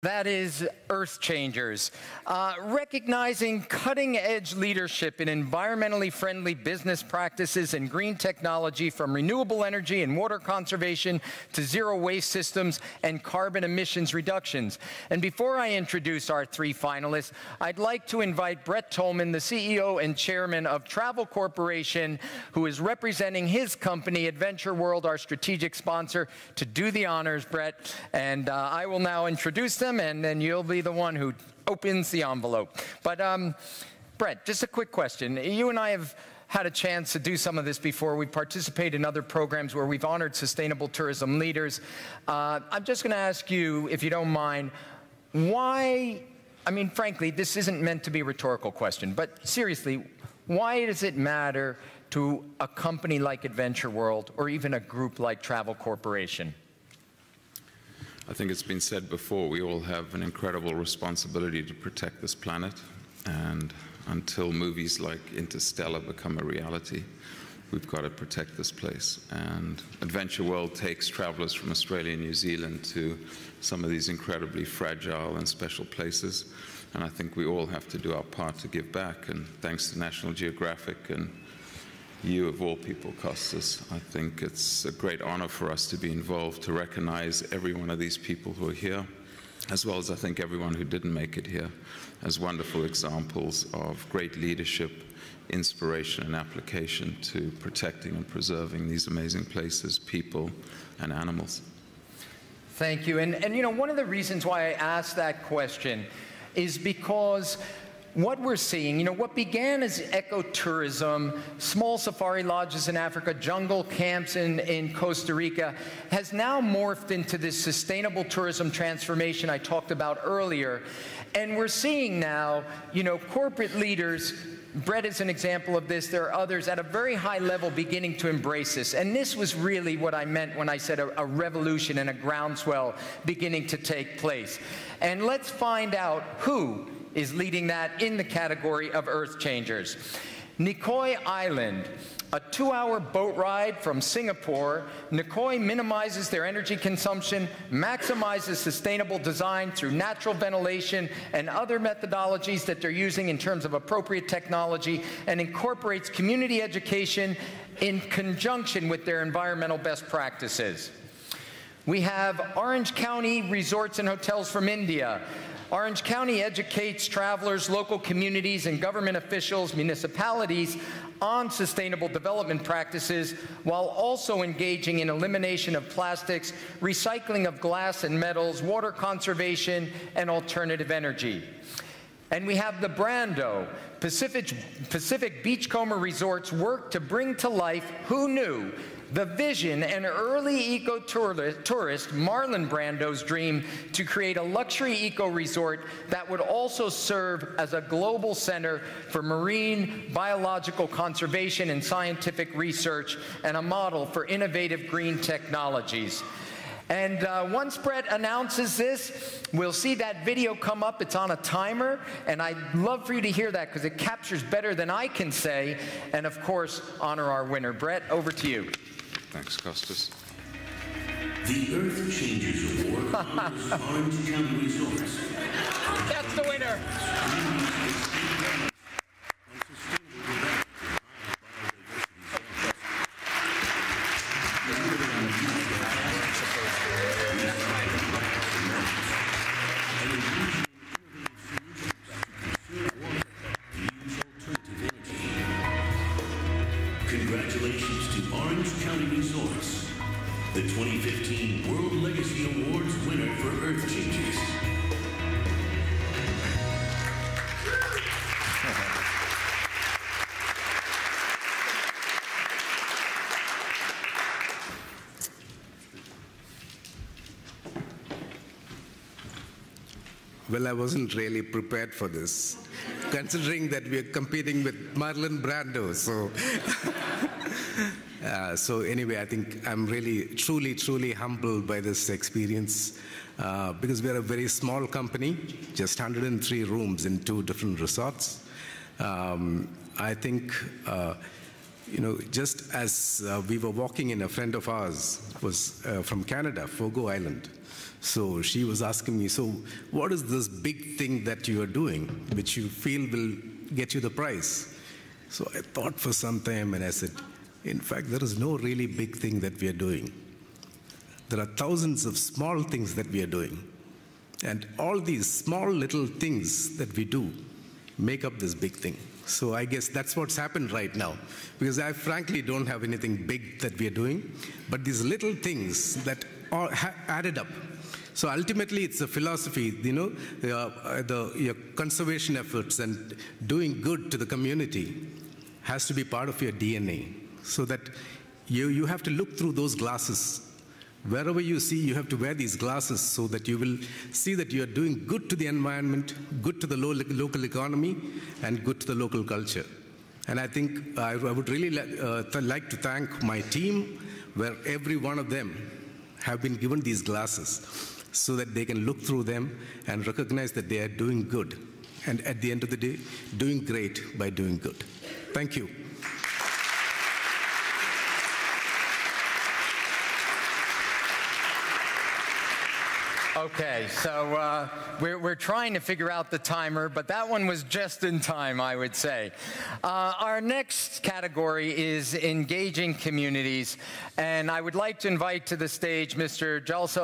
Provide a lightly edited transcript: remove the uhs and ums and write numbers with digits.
That is Earth Changers, recognizing cutting-edge leadership in environmentally friendly business practices and green technology, from renewable energy and water conservation to zero waste systems and carbon emissions reductions. And before I introduce our three finalists, I'd like to invite Brett Tolman, the CEO and chairman of Travel Corporation, who is representing his company, Adventure World, our strategic sponsor, to do the honors, Brett. And I will now introduce them, and then you'll be the one who opens the envelope. But Brett, just a quick question. You and I have had a chance to do some of this before. We participate in other programs where we've honored sustainable tourism leaders. I'm just going to ask you, if you don't mind, why, I mean, frankly, this isn't meant to be a rhetorical question, but seriously, why does it matter to a company like Adventure World or even a group like Travel Corporation? I think it's been said before, we all have an incredible responsibility to protect this planet, and until movies like Interstellar become a reality, we've got to protect this place. And Adventure World takes travelers from Australia and New Zealand to some of these incredibly fragile and special places, and I think we all have to do our part to give back. And thanks to National Geographic and you, of all people, Costas, I think it's a great honor for us to be involved, to recognize every one of these people who are here, as well as I think everyone who didn't make it here, as wonderful examples of great leadership, inspiration, and application to protecting and preserving these amazing places, people, and animals. Thank you. And you know, one of the reasons why I asked that question is because what we're seeing, you know, what began as ecotourism, small safari lodges in Africa, jungle camps in Costa Rica, has now morphed into this sustainable tourism transformation I talked about earlier. And we're seeing now, you know, corporate leaders, Brett is an example of this, there are others at a very high level beginning to embrace this. And this was really what I meant when I said a revolution and a groundswell beginning to take place. And let's find out who is leading that in the category of Earth Changers. Nicoy Island, a 2-hour boat ride from Singapore. Nicoy minimizes their energy consumption, maximizes sustainable design through natural ventilation and other methodologies that they're using in terms of appropriate technology, and incorporates community education in conjunction with their environmental best practices. We have Orange County Resorts and Hotels from India. Orange County educates travelers, local communities, and government officials, municipalities, on sustainable development practices, while also engaging in elimination of plastics, recycling of glass and metals, water conservation, and alternative energy. And we have the Brando. Pacific Beachcomber Resorts work to bring to life, who knew, the vision and early eco-tourist Marlon Brando's dream to create a luxury eco-resort that would also serve as a global center for marine biological conservation and scientific research, and a model for innovative green technologies. And once Brett announces this, we'll see that video come up. It's on a timer, and I'd love for you to hear that because it captures better than I can say, and of course, honor our winner. Brett, over to you. Thanks, Costas. The Earth Changers Award honors Orange County Resorts. That's the winner. Congratulations to Orange County Resorts, the 2015 World Legacy Awards winner for Earth Changers. Well, I wasn't really prepared for this, considering that we are competing with Marlon Brando. So anyway, I think I'm really, truly humbled by this experience, because we're a very small company, just 103 rooms in 2 different resorts. I think, you know, just as we were walking in, a friend of ours was from Canada, Fogo Island. So she was asking me, so what is this big thing that you are doing, which you feel will get you the prize? So I thought for some time and I said, in fact, there is no really big thing that we are doing. There are thousands of small things that we are doing. And all these small little things that we do make up this big thing. So I guess that's what's happened right now. Because I frankly don't have anything big that we are doing, but these little things that are added up. So ultimately, it's a philosophy, you know, your conservation efforts and doing good to the community has to be part of your DNA. So that you have to look through those glasses. Wherever you see, you have to wear these glasses so that you will see that you are doing good to the environment, good to the local economy, and good to the local culture. And I think I would really like to thank my team, where every one of them have been given these glasses so that they can look through them and recognize that they are doing good. And at the end of the day, doing great by doing good. Thank you. Okay, so we're trying to figure out the timer, but that one was just in time, I would say. Our next category is engaging communities, and I would like to invite to the stage Mr. Jalsa